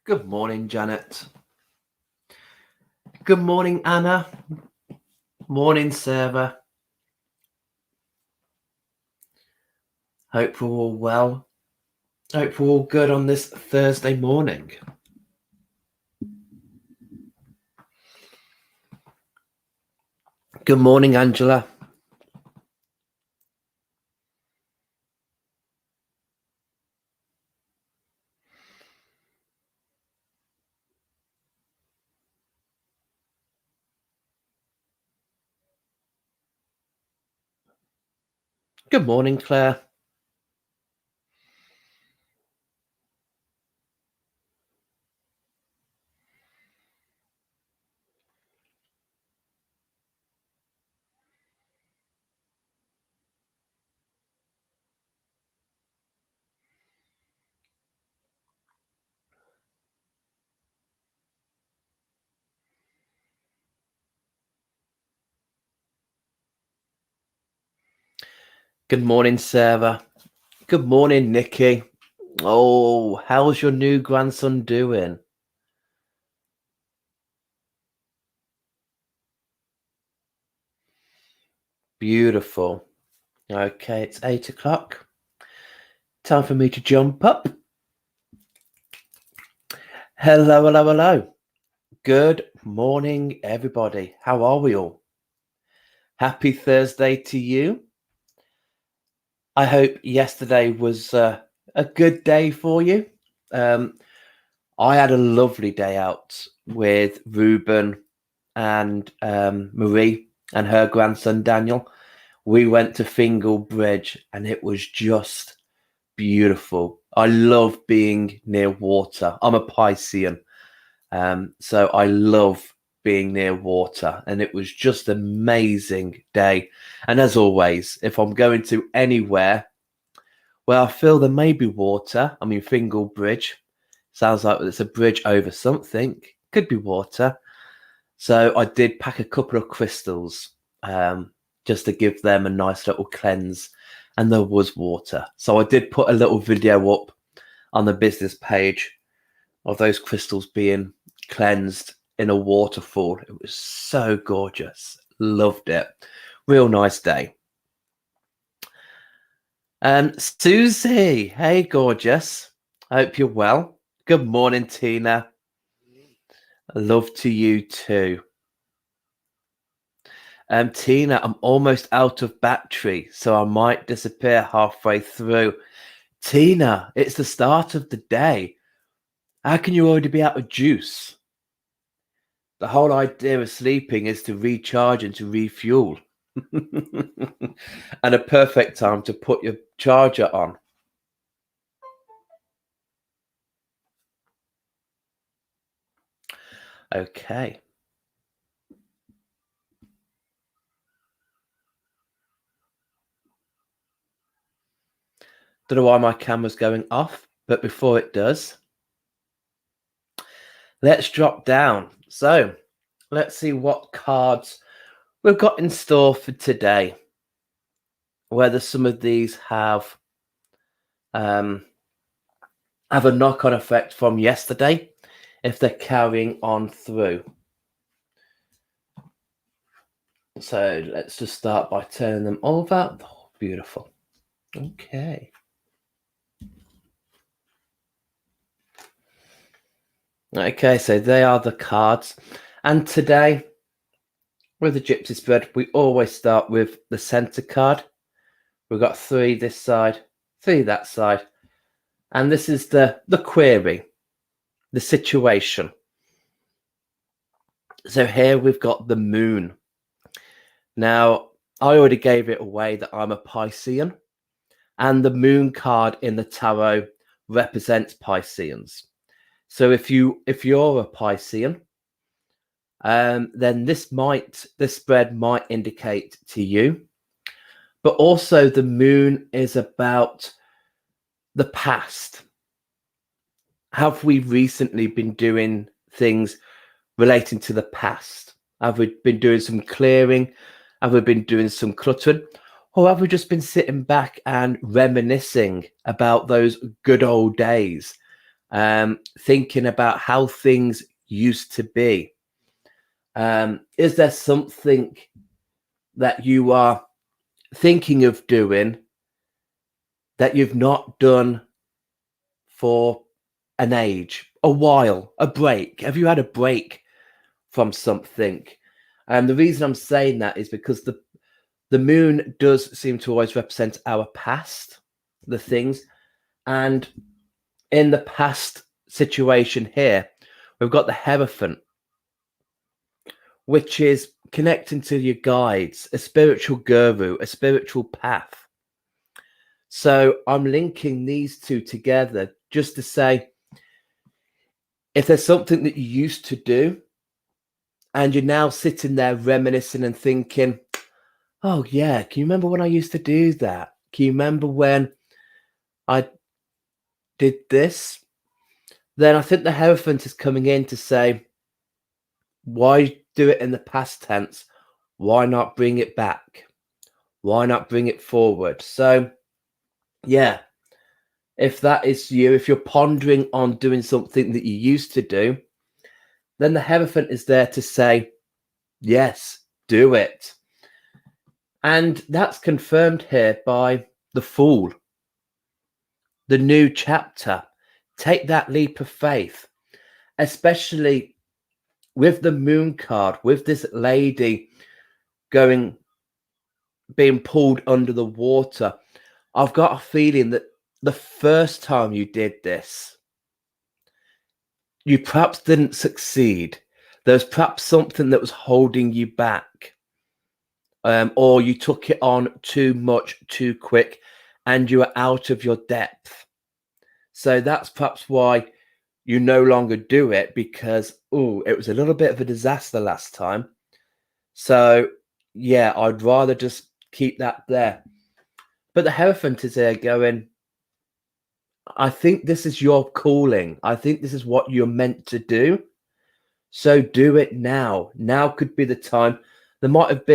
Good morning, Janet. Good morning, Anna. Morning, Sarah. Hope we're all well. Hope we're all good on this Thursday morning. Good morning, Angela. Good morning, Claire. Good morning, Sarah. Good morning, Nikki. Oh, how's your new grandson doing? Beautiful. Okay, it's 8 o'clock. Time for me to jump up. Hello, hello, hello. Good morning, everybody. How are we all? Happy Thursday to you. I hope yesterday was a good day for you. I had a lovely day out with Ruben and Marie and her grandson Daniel. We went to Fingal Bridge and it was just beautiful. I love being near water. I'm a Piscean, so I love being near water, and it was just an amazing day. And as always, if I'm going to anywhere where I feel there may be water, I mean, Fingal Bridge sounds like it's a bridge over something, could be water. So I did pack a couple of crystals just to give them a nice little cleanse, and there was water. So I did put a little video up on the business page of those crystals being cleansed in a waterfall. It was so gorgeous. Loved it. Real nice day. Susie, hey, gorgeous. I hope you're well. Good morning, Tina. Love to you too. Tina, I'm almost out of battery, so I might disappear halfway through. Tina, it's the start of the day. How can you already be out of juice? The whole idea of sleeping is to recharge and to refuel. And a perfect time to put your charger on. Okay. Don't know why my camera's going off, but before it does, let's drop down. So let's see what cards we've got in store for today. Whether some of these have a knock-on effect from yesterday, if they're carrying on through. So let's just start by turning them over. Oh, beautiful. Okay. Okay, so they are the cards. And today, with the Gypsy spread, we always start with the center card. We've got 3 this side, 3 that side. And this is the query, the situation. So here we've got the moon. Now, I already gave it away that I'm a Piscean, and the moon card in the tarot represents Pisceans. So if you're a Piscean, then this spread might indicate to you. But also the moon is about the past. Have we recently been doing things relating to the past? Have we been doing some clearing? Have we been doing some cluttering? Or have we just been sitting back and reminiscing about those good old days thinking about how things used to be. Is there something that you are thinking of doing that you've not done for an age, a while, a break? Have you had a break from something? And the reason I'm saying that is because the moon does seem to always represent our past, the things. And in the past situation here, we've got the Hierophant, which is connecting to your guides, a spiritual guru, a spiritual path. So I'm linking these two together just to say, if there's something that you used to do and you're now sitting there reminiscing and thinking, oh yeah, can you remember when I used to do that? Can you remember when I did this? Then I think the Hierophant is coming in to say, why do it in the past tense? Why not bring it back? Why not bring it forward? So, yeah, if that is you, if you're pondering on doing something that you used to do, then the Hierophant is there to say, yes, do it. And that's confirmed here by the Fool, the new chapter. Take that leap of faith, especially with the Moon card, with this lady being pulled under the water. I've got a feeling that the first time you did this, you perhaps didn't succeed. There was perhaps something that was holding you back, or you took it on too much, too quick, and you were out of your depth. So that's perhaps why you no longer do it, because, it was a little bit of a disaster last time. So, yeah, I'd rather just keep that there. But the Hierophant is there going, I think this is your calling. I think this is what you're meant to do. So do it now. Now could be the time. There might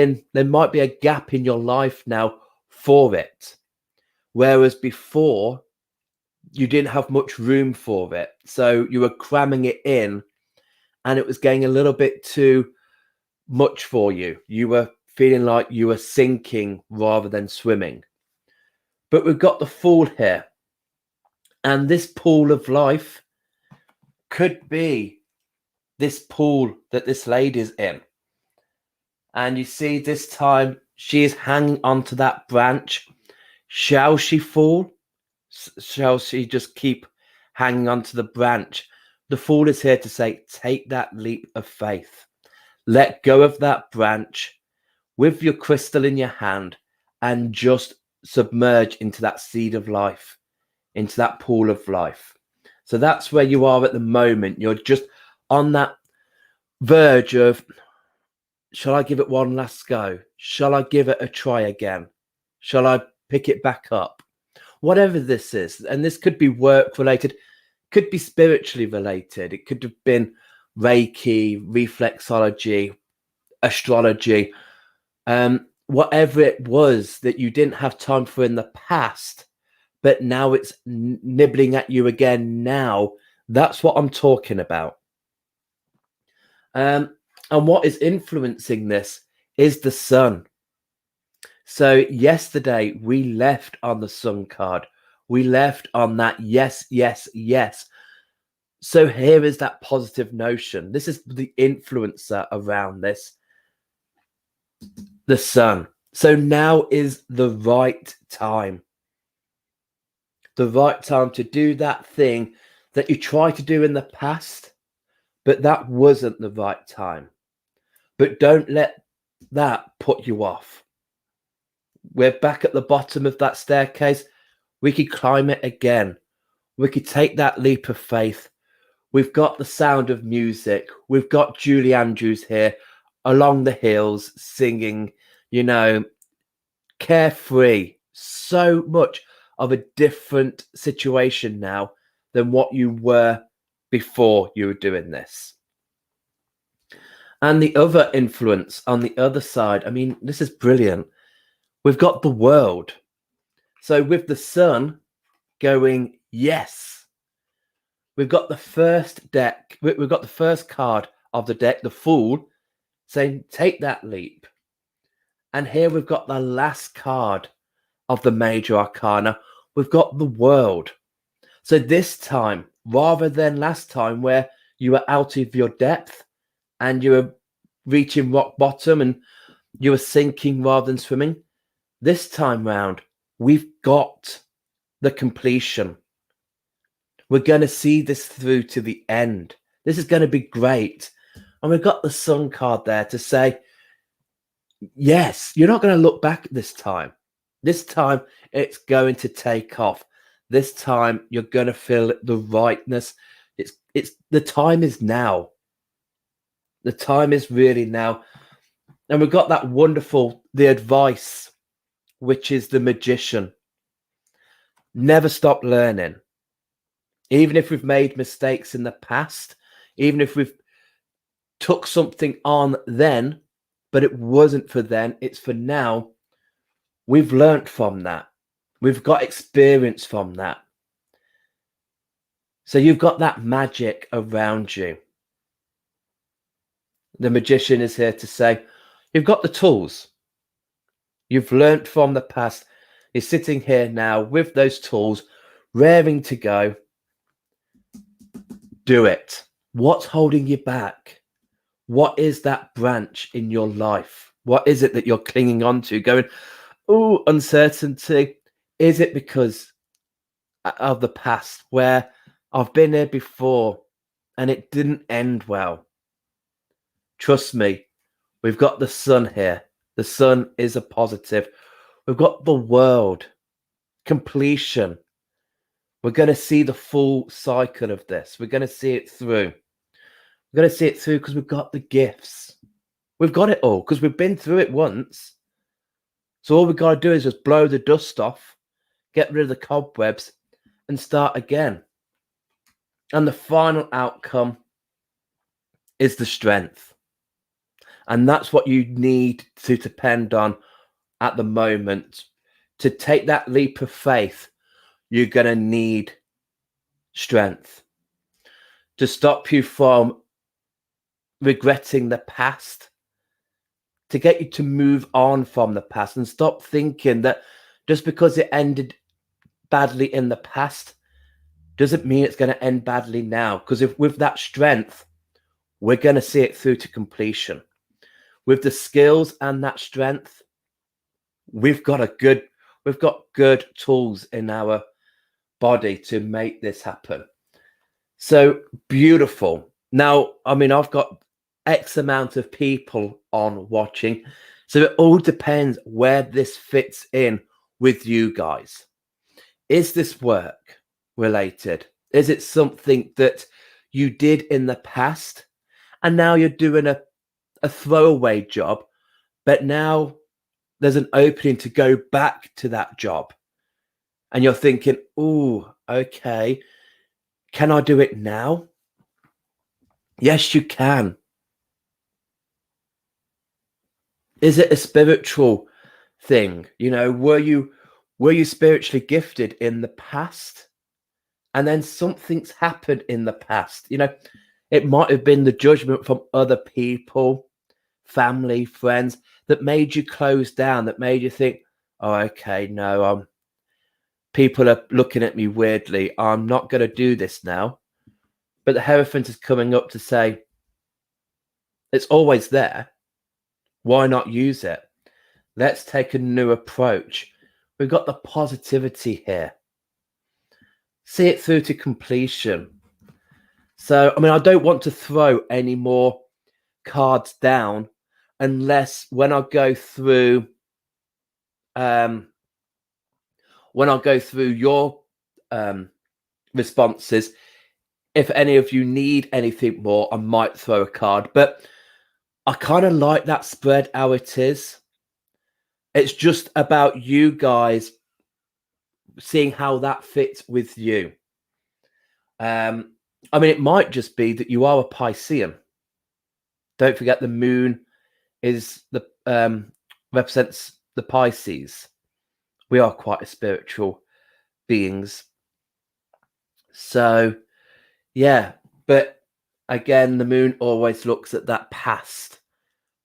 be a gap in your life now for it. Whereas before, you didn't have much room for it. So you were cramming it in and it was getting a little bit too much for you. You were feeling like you were sinking rather than swimming. But we've got the Fool here. And this pool of life could be this pool that this lady's in. And you see, this time she is hanging onto that branch. Shall she fall? Shall she just keep hanging onto the branch? The Fool is here to say, take that leap of faith. Let go of that branch with your crystal in your hand and just submerge into that seed of life, into that pool of life. So that's where you are at the moment. You're just on that verge of, shall I give it one last go? Shall I give it a try again? Shall I pick it back up? Whatever this is, and this could be work related, could be spiritually related. It could have been Reiki, reflexology, astrology, whatever it was that you didn't have time for in the past, but now it's nibbling at you again now. That's what I'm talking about. And what is influencing this is the Sun. So yesterday we left on the Sun card. We left on that yes, yes, yes. So here is that positive notion. This is the influencer around this. The Sun. So now is the right time. The right time to do that thing that you tried to do in the past, but that wasn't the right time. But don't let that put you off. We're back at the bottom of that staircase. We could climb it again. We could take that leap of faith. We've got the Sound of Music. We've got Julie Andrews here along the hills singing, carefree. So much of a different situation now than what you were before you were doing this. And the other influence on the other side, I mean, this is brilliant. We've got the World. So with the Sun going, yes, we've got the first deck. We've got the first card of the deck, the Fool, saying, take that leap. And here we've got the last card of the Major Arcana. We've got the World. So this time, rather than last time where you were out of your depth and you were reaching rock bottom and you were sinking rather than swimming, this time round, we've got the completion. We're going to see this through to the end. This is going to be great. And we've got the Sun card there to say, yes, you're not going to look back this time. This time, it's going to take off. This time, you're going to feel the rightness. It's the time is now. The time is really now. And we've got that wonderful, the advice, which is the Magician. Never stop learning. Even if we've made mistakes in the past, even if we've took something on then, but it wasn't for then, it's for now. We've learnt from that. We've got experience from that. So you've got that magic around you. The Magician is here to say, you've got the tools. You've learnt from the past. You're sitting here now with those tools, raring to go. Do it. What's holding you back? What is that branch in your life? What is it that you're clinging on to? Going, oh, uncertainty. Is it because of the past where I've been here before and it didn't end well? Trust me, we've got the Sun here. The Sun is a positive. We've got the World. Completion. We're going to see the full cycle of this. We're going to see it through. We're going to see it through because we've got the gifts. We've got it all because we've been through it once. So all we've got to do is just blow the dust off, get rid of the cobwebs, and start again. And the final outcome is the strength. And that's what you need to depend on at the moment. To take that leap of faith, you're going to need strength to stop you from regretting the past, to get you to move on from the past and stop thinking that just because it ended badly in the past doesn't mean it's going to end badly now. Because if with that strength, we're going to see it through to completion. With the skills and that strength, we've got good tools in our body to make this happen. So beautiful. Now, I mean, I've got X amount of people on watching, so it all depends where this fits in with you guys. Is this work related? Is it something that you did in the past and now you're doing a throwaway job, but now there's an opening to go back to that job and you're thinking, oh, okay, can I do it now? Yes, you can. Is it a spiritual thing? You know, were you spiritually gifted in the past and then something's happened in the past? You know, it might have been the judgment from other people, family, friends, that made you close down, that made you think, oh, okay, no, people are looking at me weirdly. I'm not going to do this now. But the Hierophant is coming up to say, it's always there. Why not use it? Let's take a new approach. We've got the positivity here. See it through to completion. So, I mean, I don't want to throw any more cards down unless when I go through your responses, if any of you need anything more, I might throw a card. But I kind of like that spread how it is. It's just about you guys seeing how that fits with you. I mean, it might just be that you are a Piscean. Don't forget the moon is the represents the Pisces. We are quite a spiritual beings. So Yeah, but again, the moon always looks at that past.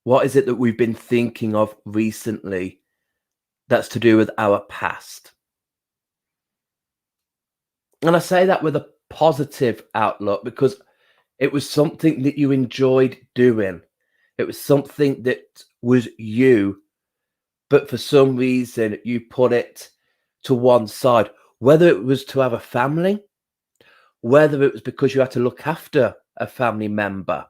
What is it that we've been thinking of recently that's to do with our past? And I say that with a positive outlook because it was something that you enjoyed doing. It was something that was you, but for some reason you put it to one side, whether it was to have a family, whether it was because you had to look after a family member,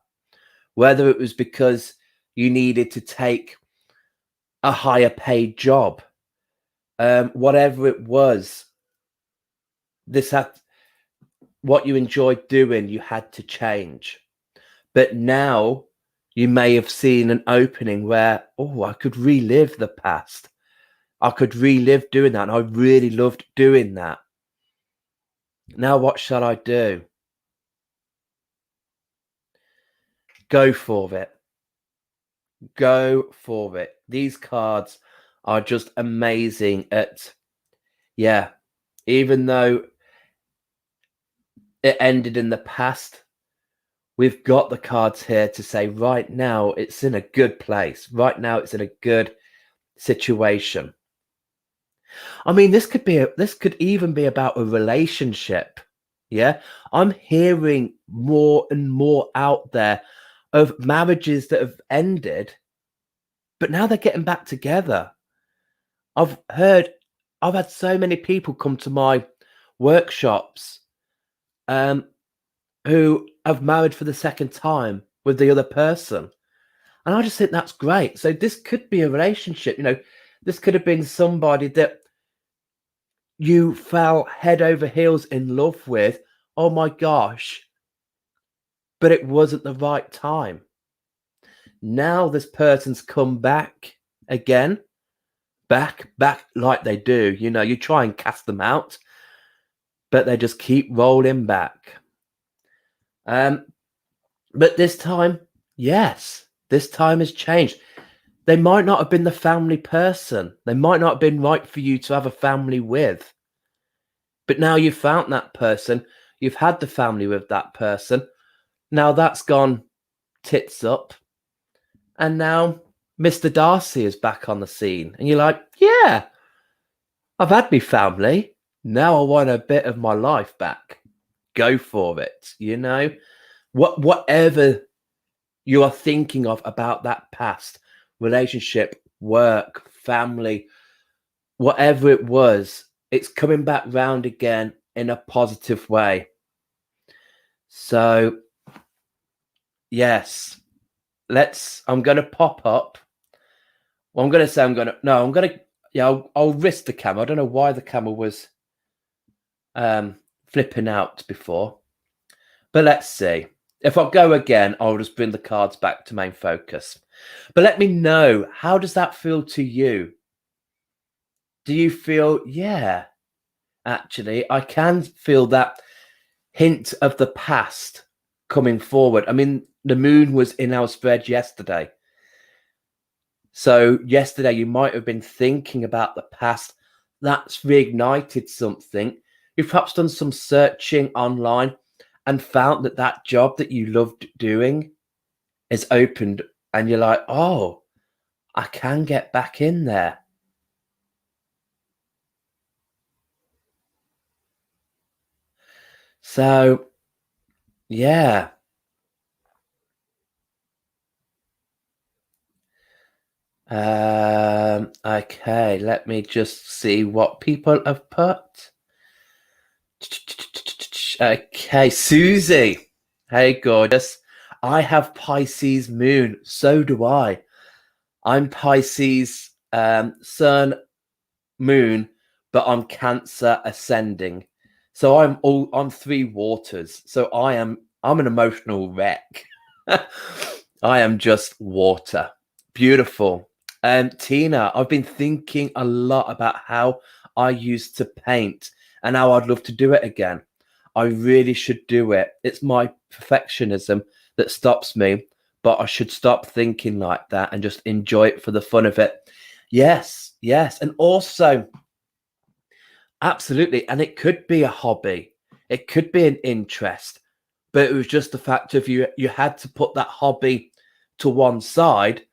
whether it was because you needed to take a higher paid job, whatever it was, this had what you enjoyed doing, you had to change. But now you may have seen an opening where, oh, I could relive the past. I could relive doing that. And I really loved doing that. Now, what shall I do? Go for it. Go for it. These cards are just amazing at, yeah, even though it ended in the past, we've got the cards here to say right now it's in a good place. Right now it's in a good situation. I mean, this could even be about a relationship. Yeah. I'm hearing more and more out there of marriages that have ended, but now they're getting back together. I've had so many people come to my workshops um who have married for the second time with the other person. And I just think that's great. So this could be a relationship, this could have been somebody that you fell head over heels in love with. Oh my gosh. But it wasn't the right time. Now this person's come back again, back like they do. You try and cast them out, but they just keep rolling back. But this time, yes, this time has changed. They might not have been the family person. They might not have been right for you to have a family with. But now you've found that person. You've had the family with that person. Now that's gone tits up. And now Mr. Darcy is back on the scene. And you're like, yeah, I've had my family. Now I want a bit of my life back. Go for it. Whatever you are thinking of about that past relationship, work, family, whatever it was, it's coming back round again in a positive way. So, yes, I'm going to pop up. Well, I'm going to say I'll risk the camera. I don't know why the camera was flipping out before, but let's see. If I go again, I'll just bring the cards back to main focus. But let me know, how does that feel to you? Do you feel, yeah, actually, I can feel that hint of the past coming forward? I mean, the moon was in our spread yesterday. So yesterday you might have been thinking about the past. That's reignited something. You've perhaps done some searching online and found that job that you loved doing is opened and you're like, oh, I can get back in there. So, yeah. Okay, let me just see what people have put. Okay, Susie. Hey, gorgeous. I have Pisces moon. So do I. I'm Pisces sun, moon, but I'm Cancer ascending. So I'm three waters. So I'm an emotional wreck. I am just water. Beautiful. Tina, I've been thinking a lot about how I used to paint and how I'd love to do it again. I really should do it. It's my perfectionism that stops me, but I should stop thinking like that and just enjoy it for the fun of it. Yes, yes. And also, absolutely. And it could be a hobby, it could be an interest. but it was just the fact of you had to put that hobby to one side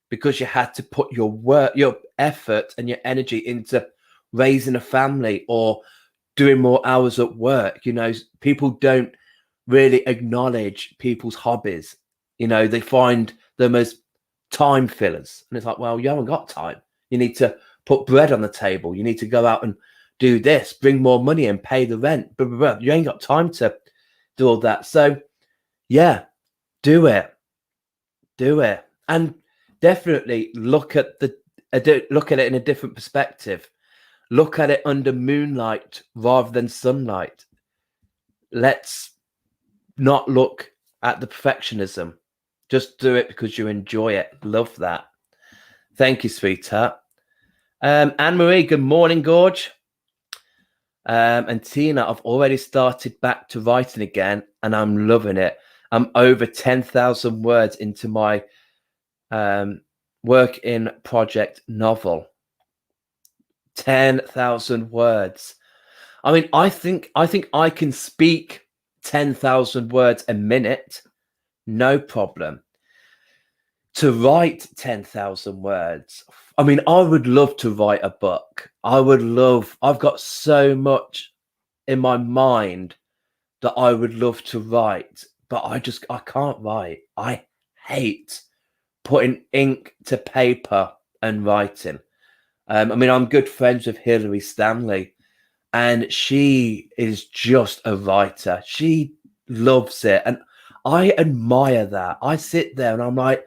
because you had to put your work, your effort and your energy into raising a family or doing more hours at work. People don't really acknowledge people's hobbies. They find them as time fillers. And it's like, well, you haven't got time. You need to put bread on the table. You need to go out and do this, bring more money and pay the rent. Blah, blah, blah. You ain't got time to do all that. So yeah, do it. And definitely look at it in a different perspective. Look at it under moonlight rather than sunlight. Let's not look at the perfectionism. Just do it because you enjoy it. Love that. Thank you, sweetheart. Anne-Marie, good morning, Gorge. And Tina, I've already started back to writing again, and I'm loving it. I'm over 10,000 words into my work in project novel. 10,000 words. I mean, I think I can speak 10,000 words a minute, no problem. To write 10,000 words, I mean, I would love to write a book. I've got so much in my mind that I would love to write, but I can't write. I hate putting ink to paper and writing. I mean, I'm good friends with Hilary Stanley, and she is just a writer. She loves it, and I admire that. I sit there and I'm like,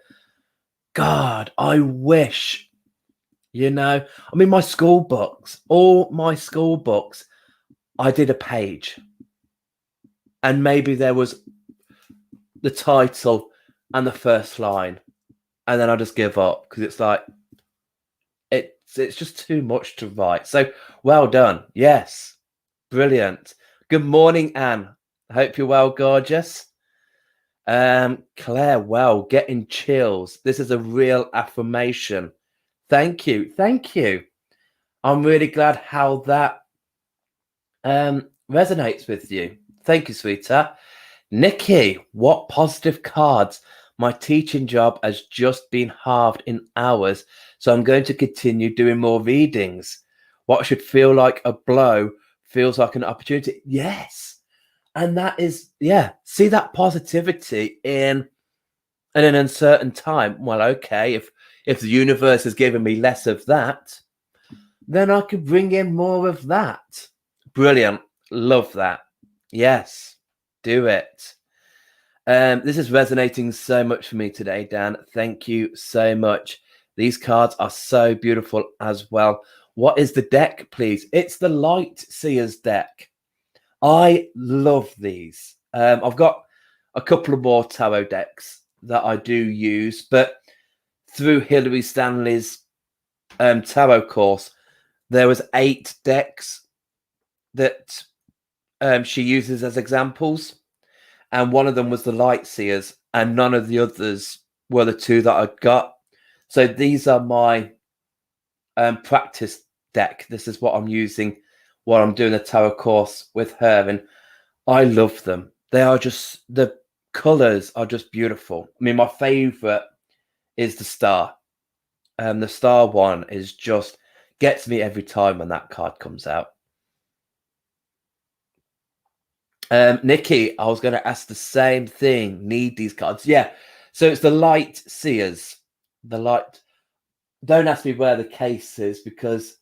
God, I wish, I mean, all my school books, I did a page, and maybe there was the title and the first line, and then I just give up because it's like, it's just too much to write. So well done. Yes. Brilliant. Good morning, Anne. I hope you're well, gorgeous. Claire, well, getting chills. This is a real affirmation. Thank you. I'm really glad how that resonates with you. Thank you, sweetheart. Nikki, what positive cards. My teaching job has just been halved in hours, so I'm going to continue doing more readings. What should feel like a blow feels like an opportunity. Yes. And that is, see that positivity in an uncertain time. Well, okay, if the universe has given me less of that, then I could bring in more of that. Brilliant. Love that. Yes, do it. This is resonating so much for me today, Dan. Thank you so much. These cards are so beautiful as well. What is the deck, please? It's the Light Seers deck. I love these. I've got a couple of more tarot decks that I do use, but through Hilary Stanley's tarot course, there was 8 decks that she uses as examples, and one of them was the Light Seers, and none of the others were the 2 that I got. So these are my practice deck. This is what I'm using while I'm doing the tarot course with her, and I love them. They are just, the colors are just beautiful. I mean, my favorite is the Star. The Star one is just gets me every time when that card comes out. Nikki, I was going to ask the same thing. Need these cards? Yeah. So it's the Light Seers. The light. Don't ask me where the case is, because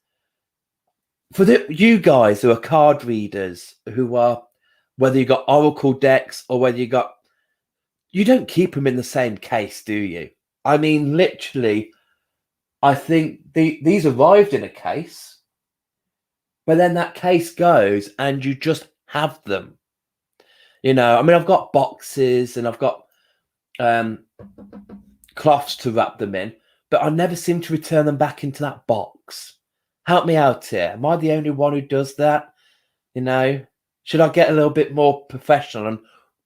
for you guys who are card readers, who are, whether you got oracle decks or whether you don't keep them in the same case, do you? I mean, literally, I think these arrived in a case, but then that case goes and you just have them. I mean, I've got boxes and I've got cloths to wrap them in, but I never seem to return them back into that box. Help me out here. Am I the only one who does that? Should I get a little bit more professional and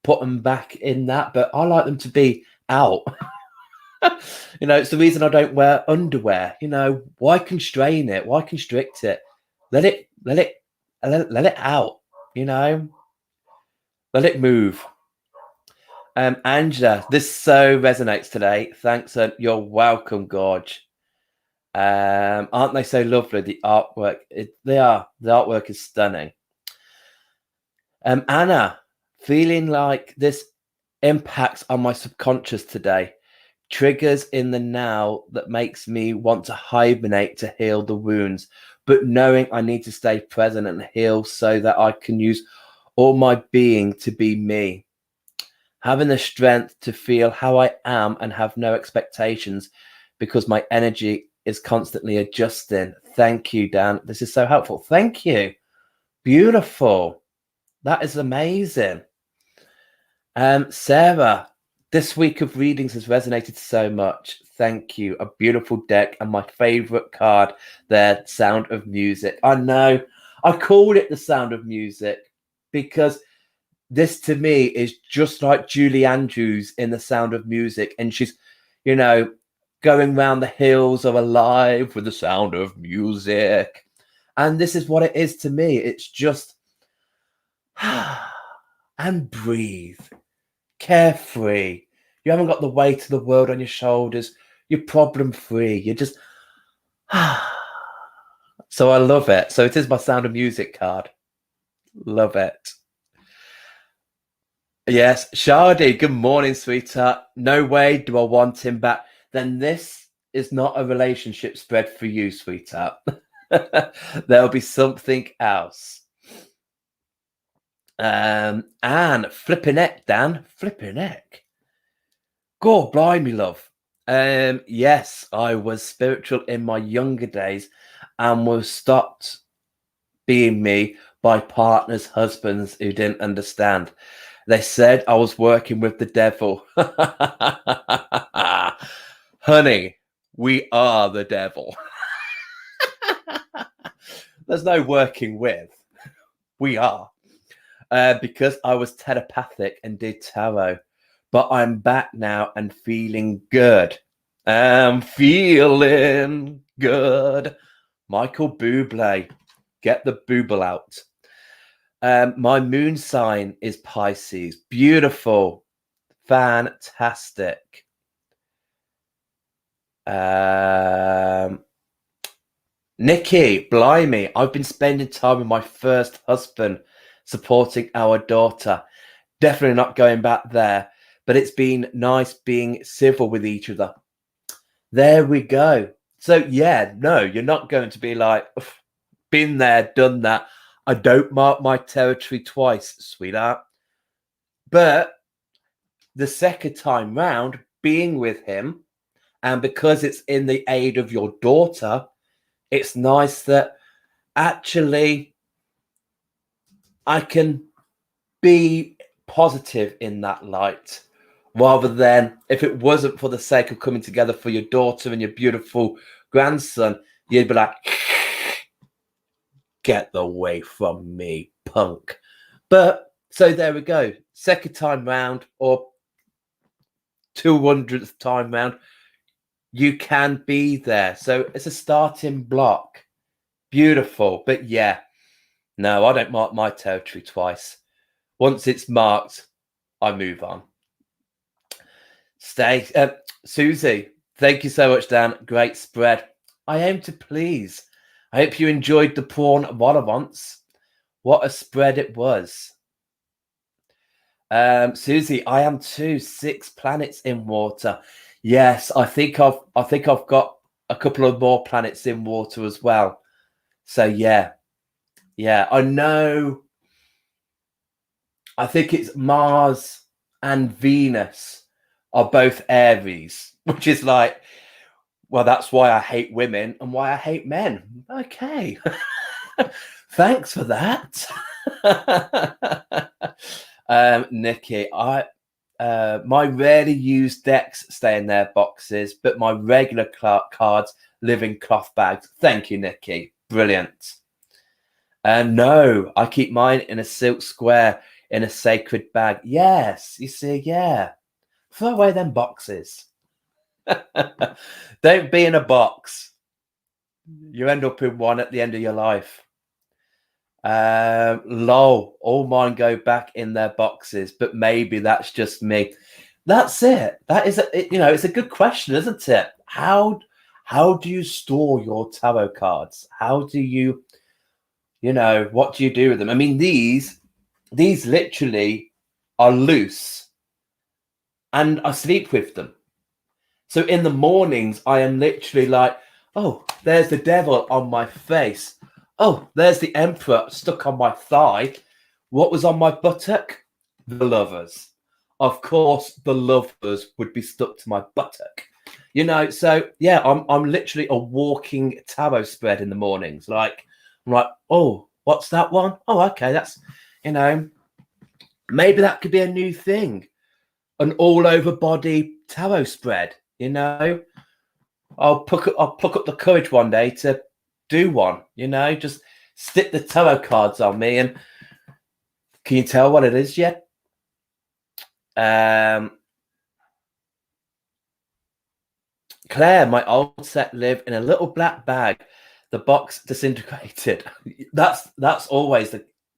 put them back in that? But I like them to be out. It's the reason I don't wear underwear. Why constrain it? Why constrict it? Let it out. Let it move. Angela, this so resonates today. Thanks, and you're welcome, Gorge. Aren't they so lovely? The artwork, they are. The artwork is stunning. Anna, feeling like this impacts on my subconscious today. Triggers in the now that makes me want to hibernate to heal the wounds, but knowing I need to stay present and heal so that I can use all my being to be me. Having the strength to feel how I am and have no expectations because my energy is constantly adjusting. Thank you, Dan. This is so helpful. Thank you. Beautiful. That is amazing. Sarah, this week of readings has resonated so much. Thank you. A beautiful deck and my favorite card there, Sound of Music. I know I called it the Sound of Music because this to me is just like Julie Andrews in The Sound of Music. And she's, going round the hills are alive with the sound of music. And this is what it is to me. It's just and breathe. Carefree. You haven't got the weight of the world on your shoulders. You're problem free. You're just so I love it. So it is my Sound of Music card. Love it. Yes, Shardy, good morning, sweetheart. No way do I want him back. Then this is not a relationship spread for you, sweetheart. There'll be something else. And flipping neck, Dan. Flipping neck. God, blimey, love. Yes, I was spiritual in my younger days and was stopped being me by partners, husbands who didn't understand. They said I was working with the devil. Honey, we are the devil. There's no working with. We are. Because I was telepathic and did tarot. But I'm back now and feeling good. I'm feeling good. Michael Bublé. Get the booble out. My moon sign is Pisces. Beautiful. Fantastic. Nikki, blimey, I've been spending time with my first husband, supporting our daughter. Definitely not going back there, but it's been nice being civil with each other. There we go. So yeah, no, you're not going to be like, been there, done that. I don't mark my territory twice, sweetheart. But the second time round, being with him, and because it's in the aid of your daughter, it's nice that actually I can be positive in that light, rather than if it wasn't for the sake of coming together for your daughter and your beautiful grandson, you'd be like, get away from me, punk. But so there we go. Second time round or 200th time round, you can be there. So it's a starting block. Beautiful. But yeah, no, I don't mark my territory twice. Once it's marked, I move on. Susie, thank you so much, Dan. Great spread. I aim to please. I hope you enjoyed the prawn vol-au-vents. What a spread it was. Susie, I am too. 6 planets in water. Yes, I think I've got a couple of more planets in water as well. So yeah, I know. I think it's Mars and Venus are both Aries, which is like, well, that's why I hate women and why I hate men. Okay. Thanks for that. Nikki, my rarely used decks stay in their boxes, but my regular cards live in cloth bags. Thank you, Nikki. Brilliant. No, I keep mine in a silk square in a sacred bag. Yes, you see, yeah. Throw away them boxes. Don't be in a box. You end up in one at the end of your life. Lol, all mine go back in their boxes, but maybe that's just me. That's it. That is, it's a good question, isn't it? How do you store your tarot cards? How do you, what do you do with them? I mean, these literally are loose, and I sleep with them. So in the mornings, I am literally like, oh, there's the devil on my face. Oh, there's the emperor stuck on my thigh. What was on my buttock? The lovers. Of course, the lovers would be stuck to my buttock. So yeah, I'm literally a walking tarot spread in the mornings. Like, I'm like, oh, what's that one? Oh, okay, that's, maybe that could be a new thing. An all over body tarot spread, I'll pluck up the courage one day to do one, just stick the tarot cards on me. And can you tell what it is yet? Claire, my old set live in a little black bag. The box disintegrated. That's always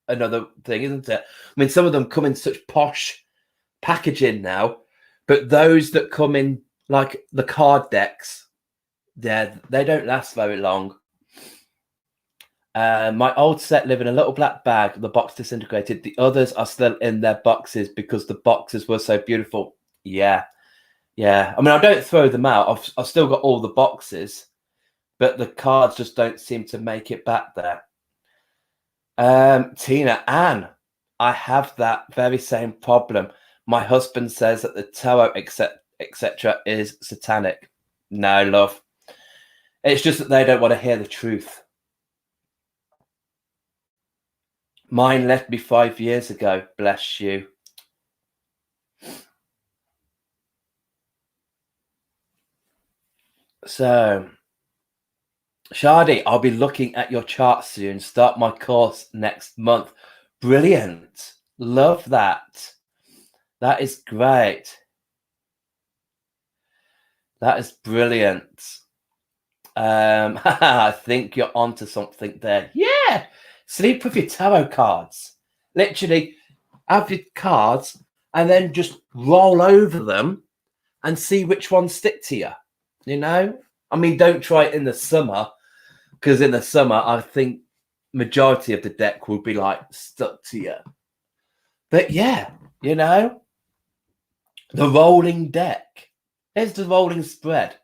another thing, isn't it? I mean, some of them come in such posh packaging now, but those that come in like the card decks, they don't last very long. My old set live in a little black bag. The box disintegrated. The others are still in their boxes because the boxes were so beautiful. Yeah. I mean, I don't throw them out. I've still got all the boxes, but the cards just don't seem to make it back there. Tina, Anne, I have that very same problem. My husband says that the tarot, etc., is satanic. No, love. It's just that they don't want to hear the truth. Mine left me 5 years ago. Bless you. So, Shadi, I'll be looking at your chart soon. Start my course next month. Brilliant. Love that. That is great. That is brilliant. I think you're onto something there. Yeah. Sleep with your tarot cards. Literally have your cards and then just roll over them and see which ones stick to you. I mean, don't try it in the summer, because in the summer, I think majority of the deck will be like stuck to you. But yeah, the rolling deck. Here's the rolling spread.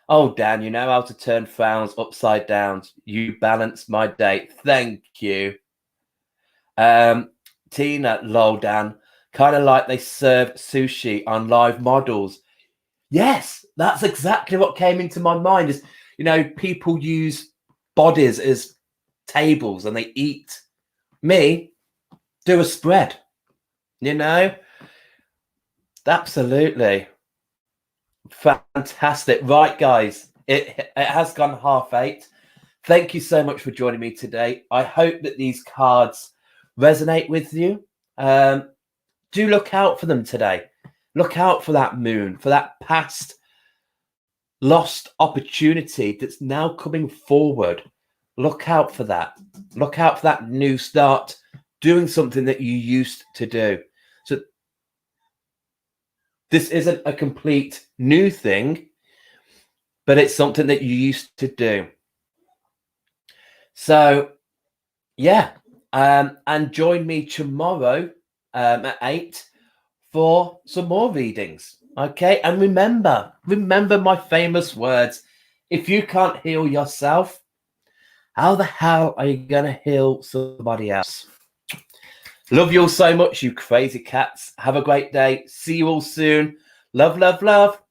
Oh, Dan, you know how to turn frowns upside down. You balance my day. Thank you. Tina, lol, Dan. Kind of like they serve sushi on live models. Yes, that's exactly what came into my mind. Is, people use bodies as tables and they eat. Me, do a spread. Absolutely. Fantastic. Right, guys, it has gone 8:30. Thank you so much for joining me today. I hope that these cards resonate with you. Do look out for them today. Look out for that moon, for that past lost opportunity that's now coming forward. Look out for that. Look out for that new start, doing something that you used to do. So this isn't a complete new thing, but it's something that you used to do. So, yeah. And join me tomorrow at 8 for some more readings. Okay. And remember my famous words. If you can't heal yourself, how the hell are you going to heal somebody else? Love you all so much, you crazy cats. Have a great day. See you all soon. Love, love, love.